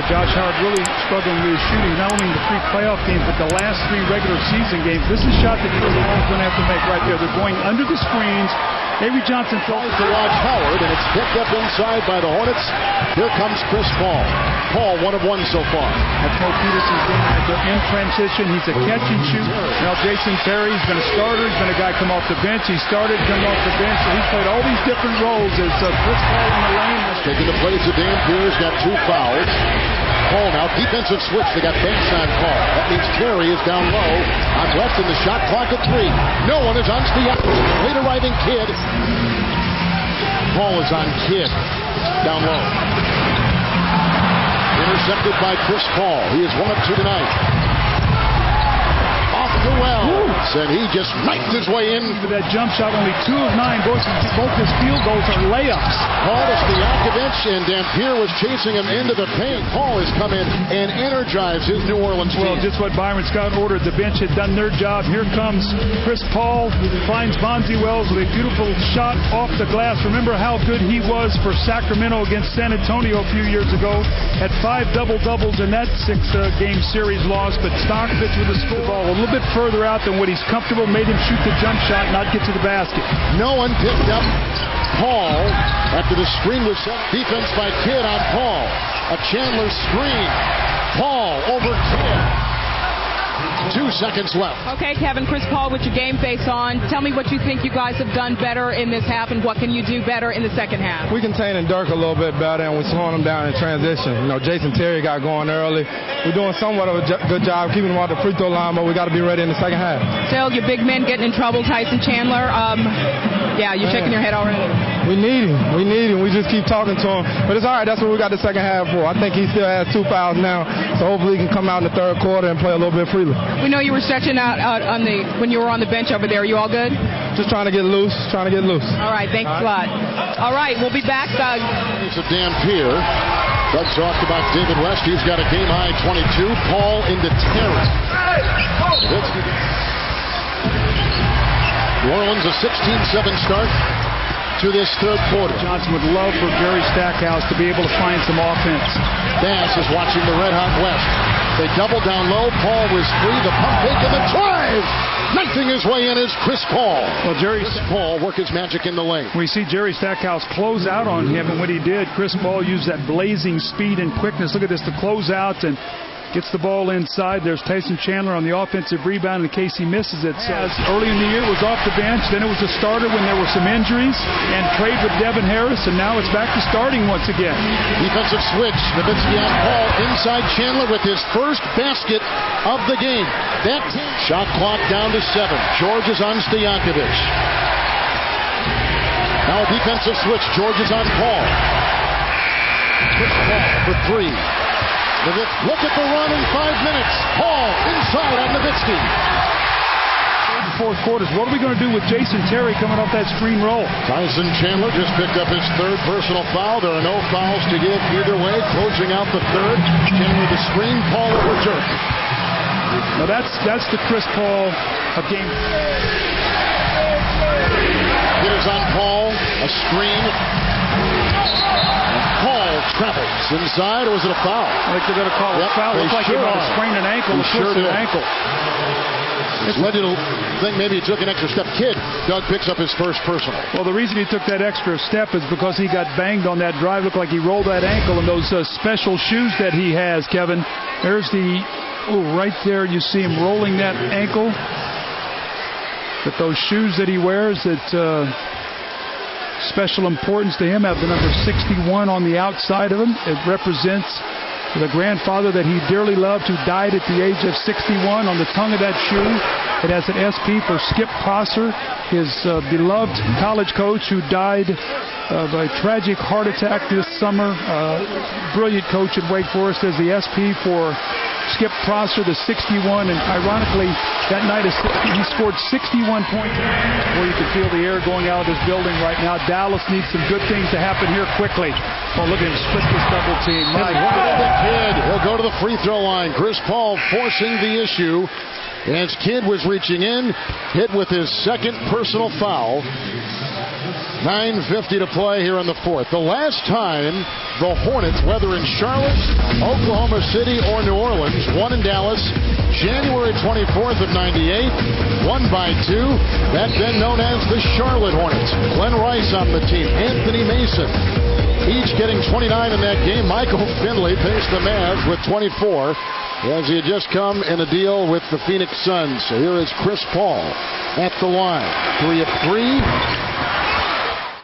Josh Howard really struggling with his shooting, not only in the 3 playoff games, but the last 3 regular season games. This is a shot that Chris Paul's going to have to make right there. They're going under the screens. Avery Johnson tries to watch Howard, and it's picked up inside by the Hornets. Here comes Chris Paul. Paul, 1 of 1 so far. That's Mo Peterson's doing right there in transition. He's a catch and shoot. Now Jason Terry's been a starter. He's been a guy come off the bench. He started, come off the bench. So he's played all these different roles as Chris Paul in the lane. Taking the place of Dan Pierce, got 2 fouls. Paul now, defensive switch. They got baseline call. That means Terry is down low. On left in the shot clock at 3. No one is on Stojakovic. Late arriving Kidd. Paul is on Kidd. Down low. Intercepted by Chris Paul. He is 1 of 2 tonight. Off the Wells, and he just knifed his way in. For that jump shot, only 2 of 9. Both his field goals are layups. Paul is Stojakovic, and Dampier was chasing him into the paint. Paul has come in and energized his New Orleans team. Well, just what Byron Scott ordered. The bench had done their job. Here comes Chris Paul, finds Bonzi Wells with a beautiful shot off the glass. Remember how good he was for Sacramento against San Antonio a few years ago. Had 5 double-doubles in that 6-game series loss, but Stojakovic with the score ball a little bit further out than what he's comfortable, made him shoot the jump shot, not get to the basket. No one picked up Paul after the screen was set. Defense by Kidd on Paul. A Chandler screen. Paul over Kidd. 2 seconds left. Okay, Kevin, Chris Paul with your game face on. Tell me what you think you guys have done better in this half, and what can you do better in the second half? We containing Dirk a little bit better, and we're slowing him down in transition. You know, Jason Terry got going early. We're doing somewhat of a good job keeping him off the free throw line, but we got to be ready in the second half. Still, your big men getting in trouble, Tyson Chandler. Yeah, you're shaking your head already. We need him. We need him. We just keep talking to him. But it's all right. That's what we got the second half for. I think he still has 2 fouls now, so hopefully he can come out in the third quarter and play a little bit freely. We know you were stretching out on when you were on the bench over there. Are you all good? Just trying to get loose. All right. Thanks a lot. All right. We'll be back. It's a Dampier. Doug talked about David West. He's got a game-high 22. Paul into Terry. New Orleans a 16-7 start to this third quarter. Johnson would love for Jerry Stackhouse to be able to find some offense. Bass is watching the red-hot West. They double down low. Paul was free. The pump fake and the drive. Knifing his way in is Chris Paul. Well, Chris Paul work his magic in the lane. We see Jerry Stackhouse close out on him, and when he did, Chris Paul used that blazing speed and quickness. Look at this, the close out, and gets the ball inside. There's Tyson Chandler on the offensive rebound in case he misses it. So early in the year, it was off the bench. Then it was a starter when there were some injuries, and trade with Devin Harris, and now it's back to starting once again. Defensive switch. Nowitzki on Paul inside Chandler with his first basket of the game. That shot clock down to 7. George is on Stojakovic. Now a defensive switch. George is on Paul. Chris Paul for 3. Look at the run in 5 minutes. Paul inside on Nowitzki. Fourth quarters. What are we going to do with Jason Terry coming off that screen roll? Tyson Chandler just picked up his 3rd personal foul. There are no fouls to give either way. Closing out the 3rd. Chandler the screen. Paul over Dirk. Now that's the Chris Paul of game. It is on Paul. A screen. Paul travels inside, or was it a foul? I think they're going to call it a foul. Looks like he might have sprained an ankle, twisted an ankle. It's led you to think maybe he took an extra step. Kidd, Doug picks up his first personal. Well, the reason he took that extra step is because he got banged on that drive. Looked like he rolled that ankle, and those special shoes that he has, Kevin. There's right there you see him rolling that ankle. But those shoes that he wears, special importance to him, have the number 61 on the outside of him. It represents the grandfather that he dearly loved, who died at the age of 61. On the tongue of that shoe, it has an SP for Skip Prosser, his beloved college coach who died of a tragic heart attack this summer. Brilliant coach at Wake Forest. Has the SP for Skip Prosser, the 61, and ironically, that night he scored 61 points. Where you can feel the air going out of this building right now. Dallas needs some good things to happen here quickly. Oh, look at him split this double team. The Kid, he'll go to the free throw line. Chris Paul forcing the issue. as Kidd was reaching in, hit with his second personal foul. 9:50 to play here in the fourth. The last time the Hornets, whether in Charlotte, Oklahoma City, or New Orleans, won in Dallas, January 24th of 98, won by 2. That then known as the Charlotte Hornets. Glenn Rice on the team, Anthony Mason, each getting 29 in that game. Michael Finley paced the Mavs with 24 as he had just come in a deal with the Phoenix Suns. So here is Chris Paul at the line. 3 of 3.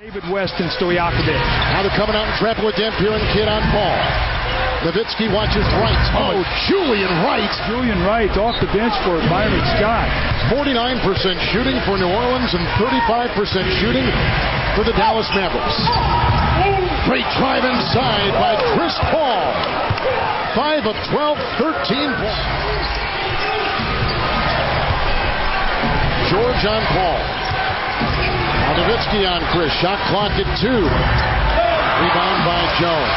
David West and Stojakovic. Now they're coming out and trapping with Dampier and Kidd on Paul. Nowitzki watches Wright. Oh, Julian Wright. Julian Wright off the bench for Byron Scott. 49% shooting for New Orleans and 35% shooting for the Dallas Mavericks. Great drive inside by Chris Paul. 5 of 12, 13 points. George on Paul. Now Nowitzki on Chris. Shot clock at 2. Rebound by Jones.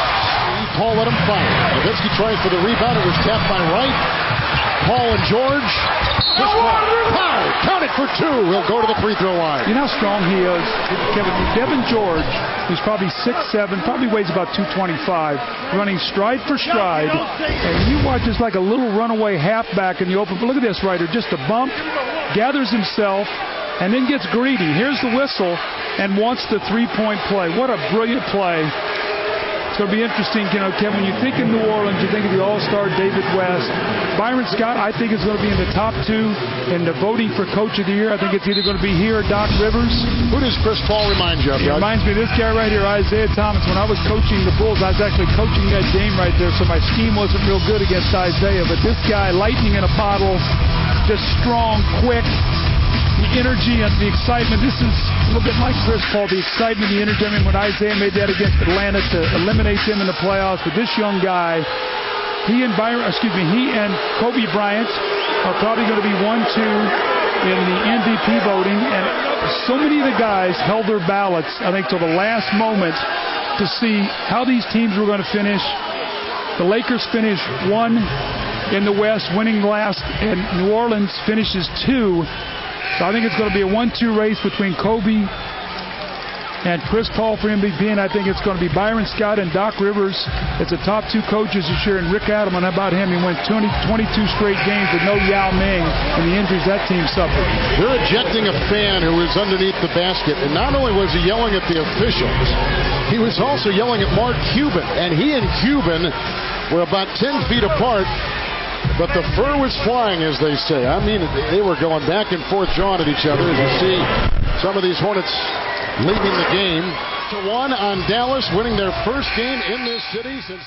Paul let him fire. Nowitzki tries for the rebound. It was tapped by Wright. Paul and George. Chris Paul. Pow! Count it for 2. He'll go to the free throw line. You know how strong he is, Kevin. Devin George, who's probably 6'7", probably weighs about 225, running stride for stride. And you watch this like a little runaway halfback in the open. But look at this, Ryder. Just a bump, gathers himself, and then gets greedy. Here's the whistle and wants the three-point play. What a brilliant play. It's going to be interesting, you know, Kevin, when you think of New Orleans, you think of the All-Star David West. Byron Scott, I think, is going to be in the top 2 in the voting for Coach of the Year. I think it's either going to be here or Doc Rivers. Who does Chris Paul remind you of? He reminds me of this guy right here, Isaiah Thomas. When I was coaching the Bulls, I was actually coaching that game right there, so my scheme wasn't real good against Isaiah. But this guy, lightning in a bottle, just strong, quick. The energy and the excitement. This is a little bit like Chris Paul, the excitement, the energy. I mean, when Isaiah made that against Atlanta to eliminate them in the playoffs, but this young guy, he and Kobe Bryant are probably going to be 1-2 in the MVP voting, and so many of the guys held their ballots, I think, till the last moment to see how these teams were going to finish. The Lakers finished 1 in the West, winning last, and New Orleans finishes 2. So I think it's going to be a 1-2 race between Kobe and Chris Paul for MVP, and I think it's going to be Byron Scott and Doc Rivers as the top 2 coaches this year, and Rick Adelman. How about him? He went 22 straight games with no Yao Ming and the injuries that team suffered. They're ejecting a fan who was underneath the basket, and not only was he yelling at the officials, he was also yelling at Mark Cuban, and he and Cuban were about 10 feet apart. But the fur was flying, as they say. I mean, they were going back and forth, jawing at each other, as you see some of these Hornets leaving the game. 1 on Dallas, winning their first game in this city since